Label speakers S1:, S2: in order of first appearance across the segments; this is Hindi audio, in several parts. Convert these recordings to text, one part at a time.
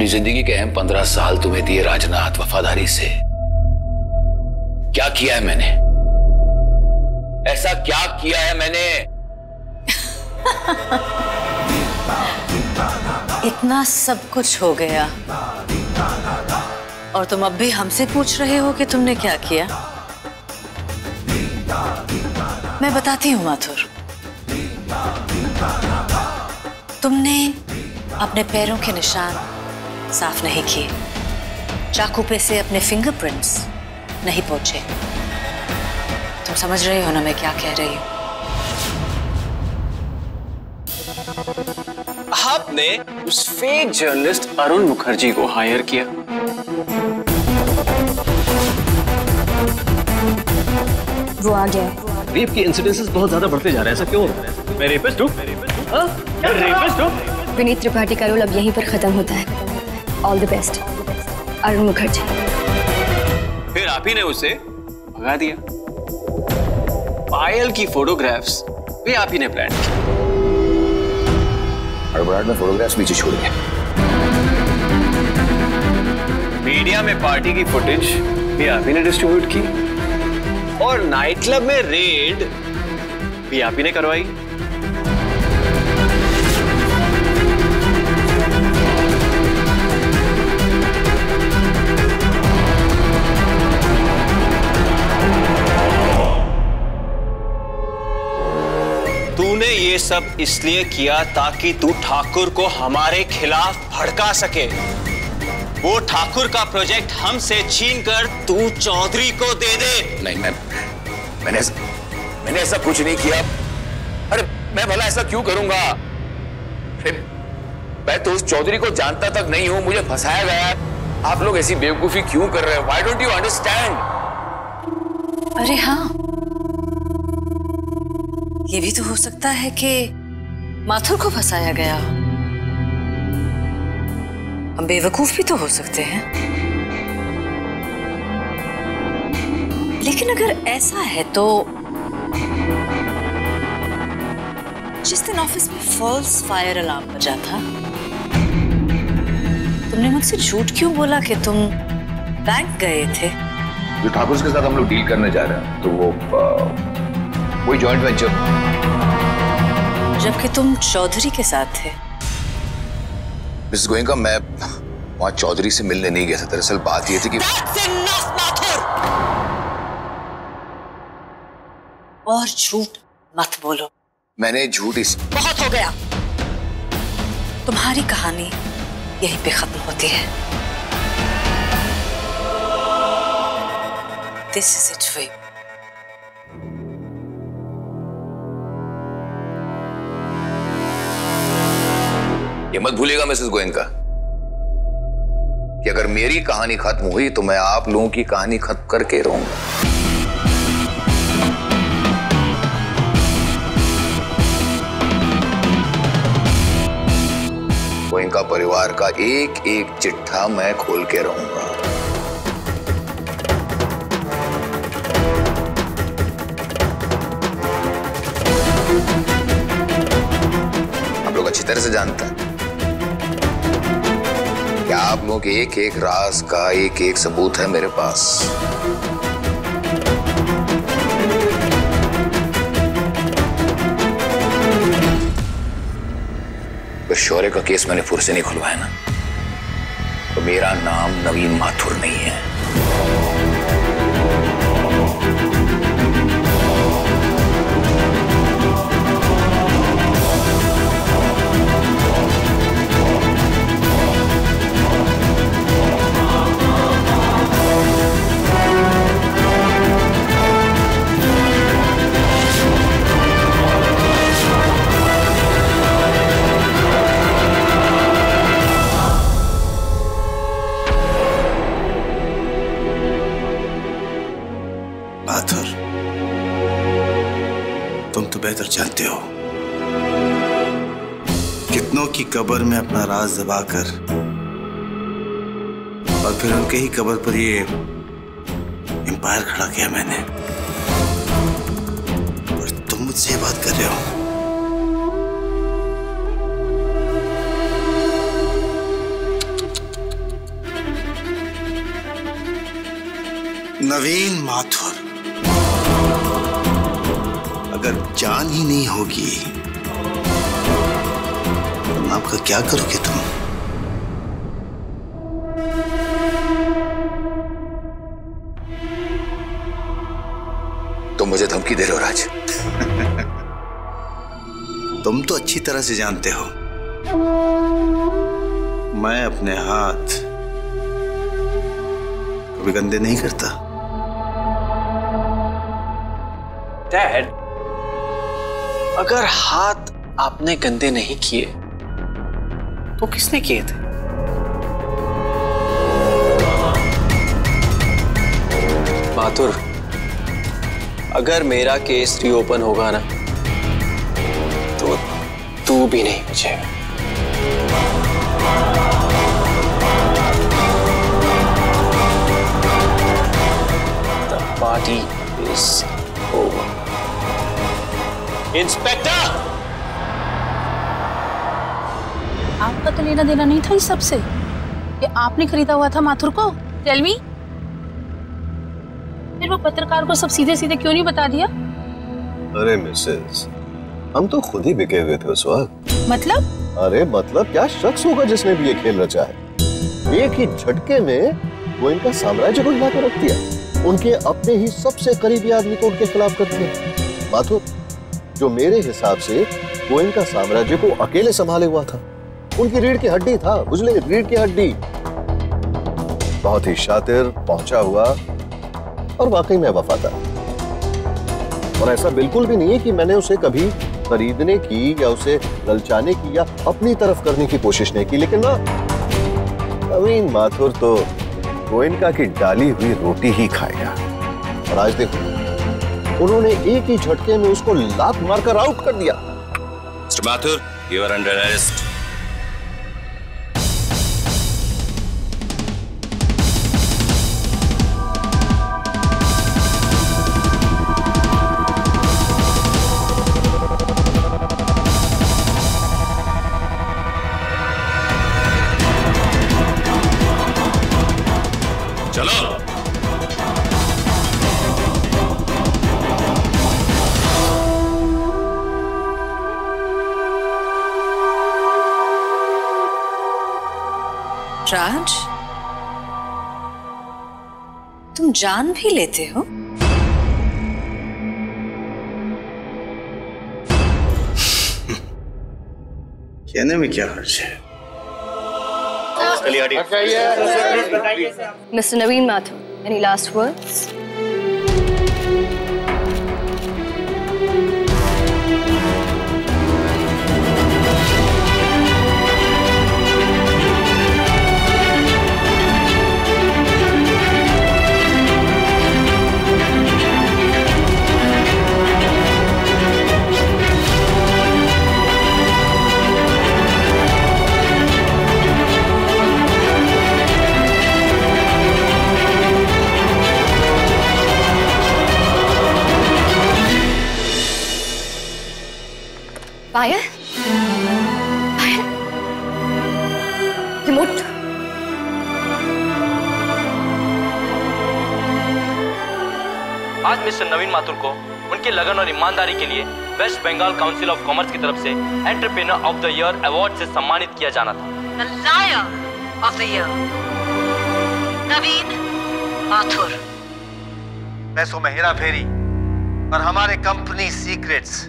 S1: अपनी जिंदगी के अहम 15 साल तुम्हें दिए राजनाथ वफादारी से। क्या किया है मैंने? ऐसा क्या किया है मैंने?
S2: इतना सब कुछ हो गया और तुम अब भी हमसे पूछ रहे हो कि तुमने क्या किया? मैं बताती हूँ माथुर। तुमने अपने पैरों के निशान साफ नहीं किए, चाकू पे से अपने फिंगरप्रिंट्स नहीं पोंछे। तुम समझ रहे हो ना मैं क्या कह रही हूँ?
S3: आपने उस फेक जर्नलिस्ट अरुण मुखर्जी को हायर किया।
S4: वो आ गया है।
S5: रेप के इंसिडेंसेस बहुत ज्यादा बढ़ते जा रहे हैं, ऐसा क्यों हो रहा है? मैं रेपिस्ट हूँ? मैं रेपिस्ट हूँ?
S4: विनीत त्रिपाठी का रोल अब यहीं पर खत्म होता है। All the best Arun Mukherjee.
S3: फिर आप ही ने उसे भगा दिया। पायल की फोटोग्राफ्स भी आप ही ने प्लान की।
S1: हड़बड़ाहट में फोटोग्राफ्स पीछे छोड़ दिया।
S3: मीडिया में पार्टी की फुटेज भी आप ही ने डिस्ट्रीब्यूट की और नाइट क्लब में रेड भी आप ही ने करवाई। तूने ये सब इसलिए किया ताकि तू ठाकुर को हमारे खिलाफ भड़का सके। वो ठाकुर का प्रोजेक्ट हमसे छीनकर तू चौधरी को दे दे।
S1: नहीं, मैंने ऐसा कुछ नहीं किया। अरे मैं भला ऐसा क्यों करूंगा? अरे मैं तो उस चौधरी को जानता तक नहीं हूं, मुझे फंसाया गया। आप लोग ऐसी बेवकूफी क्यों कर रहे हो? Why don't you understand?
S2: अरे हाँ, ये भी तो हो सकता है कि माथुर को फंसाया गया हो। हम बेवकूफ भी तो हो सकते हैं। लेकिन अगर ऐसा है तो जिस दिन ऑफिस में फॉल्स फायर अलार्म बजा था, तुमने मुझसे झूठ क्यों बोला कि तुम बैंक गए थे?
S1: जो ठाकुर के साथ हम लोग डील करने जा रहे हैं, तो वो जॉइंट वेंचर।
S2: जबकि तुम चौधरी के साथ थे।
S1: मिसेस गोयनका, मैं वहां चौधरी से मिलने नहीं गया था। दरअसल बात ये थी कि
S2: और झूठ मत बोलो।
S1: मैंने झूठ
S2: बहुत हो गया। तुम्हारी कहानी यहीं पे खत्म होती है। This is it for you.
S1: ये मत भूलिएगा मिसेस गोयनका कि अगर मेरी कहानी खत्म हुई तो मैं आप लोगों की कहानी खत्म करके रहूंगा। गोयनका परिवार का एक एक चिट्ठा मैं खोल के रहूंगा। आप लोग अच्छी तरह से जानते हैं कि आप लोगों के एक एक राज का एक एक सबूत है मेरे पास। तो शौर्य का केस मैंने फिर से नहीं खुलवाया ना, तो मेरा नाम नवीन माथुर नहीं है।
S6: माथुर, तुम तो बेहतर जानते हो कितनों की कब्र में अपना राज दबाकर और फिर उनके ही कब्र पर ये एम्पायर खड़ा किया मैंने, और तुम मुझसे ये बात कर रहे हो। नवीन माथुर, अगर जान ही नहीं होगी तो नाम का क्या करोगे तुम?
S1: तुम मुझे धमकी दे रहे हो राज?
S6: तुम तो अच्छी तरह से जानते हो मैं अपने हाथ कभी गंदे नहीं करता।
S3: डैड, अगर हाथ आपने गंदे नहीं किए तो किसने किए थे? माथुर, अगर मेरा केस रीओपन होगा ना तो तू भी नहीं बचेगा। The party is over. Inspector!
S7: आपका तो लेना देना नहीं था इस सबसे कि आपने खरीदा हुआ था माथुर को। टेल मी, फिर वो पत्रकार को सब सीधे सीधे क्यों नहीं बता दिया?
S8: अरे मिसेस, हम तो खुद ही बिके हुए थे उस वक्त।
S7: मतलब?
S8: अरे मतलब क्या शख्स होगा जिसने भी ये खेल रचा है? एक ही झटके में वो इनका साम्राज्य को हिला कर रख दिया। उनके अपने ही सबसे करीबी आदमी को उनके खिलाफ कर दिया। माथुर, जो मेरे हिसाब से वो इनका साम्राज्य को अकेले संभाले हुआ था, उनकी रीढ़ की हड्डी था, बुझले, रीढ़ की हड्डी। बहुत ही शातिर, पहुंचा हुआ और वाकई में वफादार। और ऐसा बिल्कुल भी नहीं है कि मैंने उसे कभी खरीदने की या उसे ललचाने की या अपनी तरफ करने की कोशिश नहीं की, लेकिन ना, नवीन माथुर तो गोयनका की डाली हुई रोटी ही खाएगा। और आज देखो, उन्होंने एक ही झटके में उसको लात मारकर आउट कर दिया।
S9: Mister Mathur, you are under arrest.
S2: Raj, तुम जान भी लेते हो?
S6: कहने में क्या हर्ज है?
S4: Mr. Naveen Mathur, any last words? Payal, Payal, remote.
S5: आज मिस्टर नवीन माथुर को उनकी लगन और ईमानदारी के लिए West Bengal Council of Commerce की तरफ से entrepreneur of the year award से सम्मानित किया जाना था।
S2: The Liar of the Year, नवीन माथुर।
S10: पैसों में हेरा फेरी और हमारे कंपनी सीक्रेट्स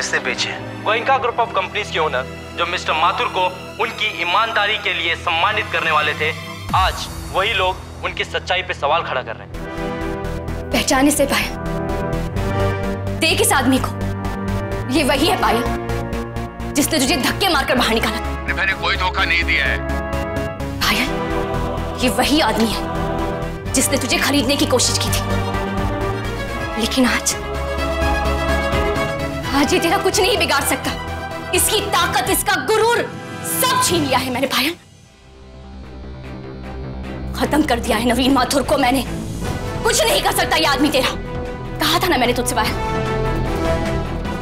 S10: इसने बेचे।
S5: गोयनका ग्रुप ऑफ कंपनीज के ओनर जो मिस्टर माथुर को उनकी ईमानदारी के लिए सम्मानित करने वाले थे, आज वही लोग उनकी सच्चाई पे सवाल खड़ा कर रहे हैं।
S4: पहचाने से पायल, देख इस आदमी को, ये वही है पायल जिसने तुझे धक्के मारकर बाहर निकाला था।
S1: मैंने कोई धोखा नहीं दिया है।
S4: पायल, ये वही आदमी है जिसने तुझे खरीदने की कोशिश की थी, लेकिन आज ये तेरा कुछ नहीं बिगाड़ सकता। इसकी ताकत, इसका गुरूर सब छीन लिया है मैंने पायल। खत्म कर दिया है नवीन माथुर को मैंने। कुछ नहीं कर सकता ये आदमी तेरा। कहा था ना मैंने तुझसे पायल,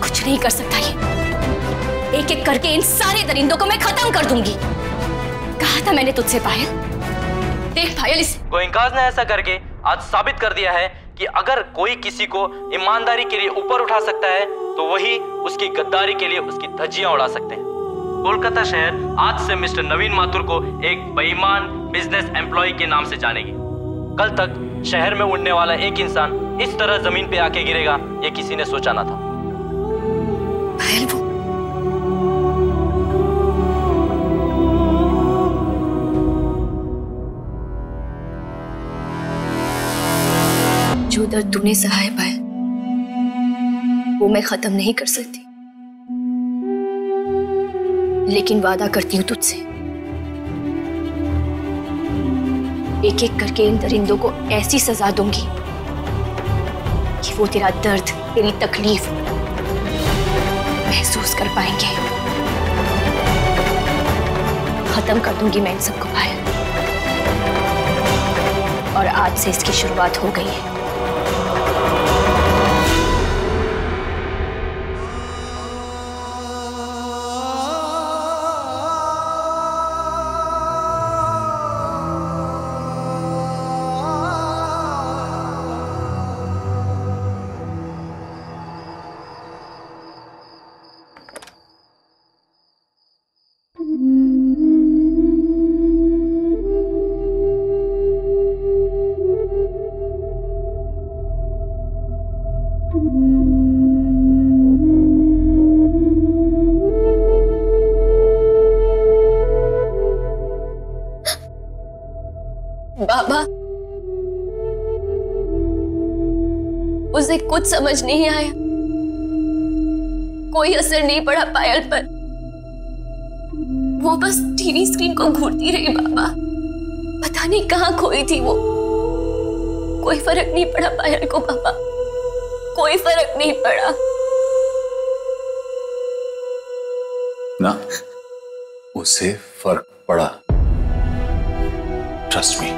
S4: कुछ नहीं कर सकता ये। एक एक करके इन सारे दरिंदों को मैं खत्म कर दूंगी। कहा था मैंने तुझसे पायल, देख पायल इसे।
S5: गोयंकाज ने ऐसा करके आज साबित कर दिया है कि अगर कोई किसी को ईमानदारी के लिए ऊपर उठा सकता है तो वही उसकी गद्दारी के लिए उसकी धज्जियां उड़ा सकते हैं। कोलकाता शहर आज से मिस्टर नवीन माथुर को एक बेईमान बिजनेस एम्प्लॉय के नाम से जानेगी। कल तक शहर में उड़ने वाला एक इंसान इस तरह जमीन पे आके गिरेगा ये किसी ने सोचा ना था।
S4: पायल वो जो दर्द तूने सहा है पायल, वो मैं खत्म नहीं कर सकती, लेकिन वादा करती हूँ तुझसे, एक एक करके इन दरिंदों को ऐसी सजा दूंगी कि वो तेरा दर्द, तेरी तकलीफ महसूस कर पाएंगे। खत्म कर दूंगी मैं इन सबको पायल, और आज से इसकी शुरुआत हो गई है। बाबा, उसे कुछ समझ नहीं आया, कोई असर नहीं पड़ा पायल पर, वो बस टीवी स्क्रीन को घूरती रही। बाबा, पता नहीं कहाँ खोई थी वो, कोई फर्क नहीं पड़ा पायल को। बाबा, कोई फर्क नहीं पड़ा
S6: ना, उसे फर्क पड़ा। ट्रस्ट मी,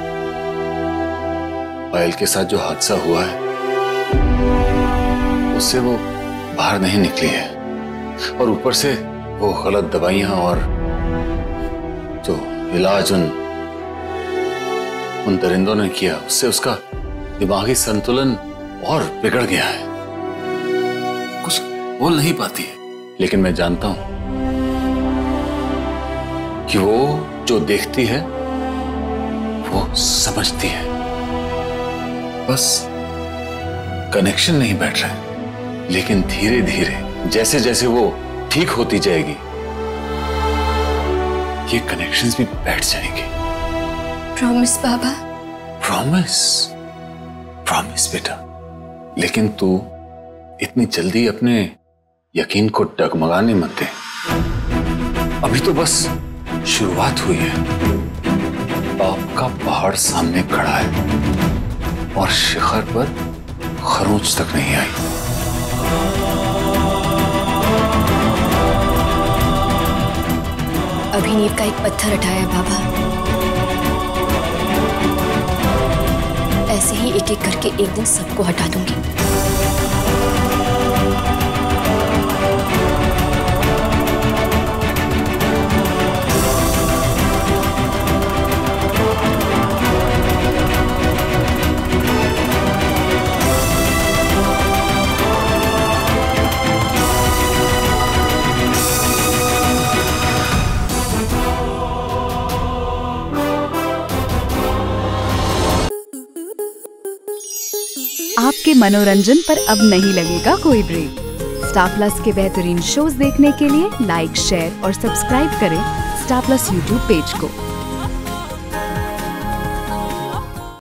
S6: पायल के साथ जो हादसा हुआ है उससे वो बाहर नहीं निकली है, और ऊपर से वो गलत दवाइयां और जो इलाज उन दरिंदों ने किया, उससे उसका दिमागी संतुलन और बिगड़ गया है, कुछ बोल नहीं पाती है। लेकिन मैं जानता हूं कि वो जो देखती है वो समझती है, बस कनेक्शन नहीं बैठ रहा है। लेकिन धीरे धीरे जैसे जैसे वो ठीक होती जाएगी ये कनेक्शंस भी बैठ जाएंगे।
S4: प्रॉमिस बाबा?
S6: प्रॉमिस, प्रॉमिस बेटा। लेकिन तू इतनी जल्दी अपने यकीन को डगमगाने मत दे, अभी तो बस शुरुआत हुई है। पाप का पहाड़ सामने खड़ा है और शिखर पर खरोंच तक नहीं आई।
S4: अभी नींव का एक पत्थर हटाया बाबा, ऐसे ही एक एक करके एक दिन सबको हटा दूंगी।
S11: आपके मनोरंजन पर अब नहीं लगेगा कोई ब्रेक। स्टार प्लस के बेहतरीन शोज देखने के लिए लाइक, शेयर और सब्सक्राइब करें स्टार प्लस यूट्यूब पेज को।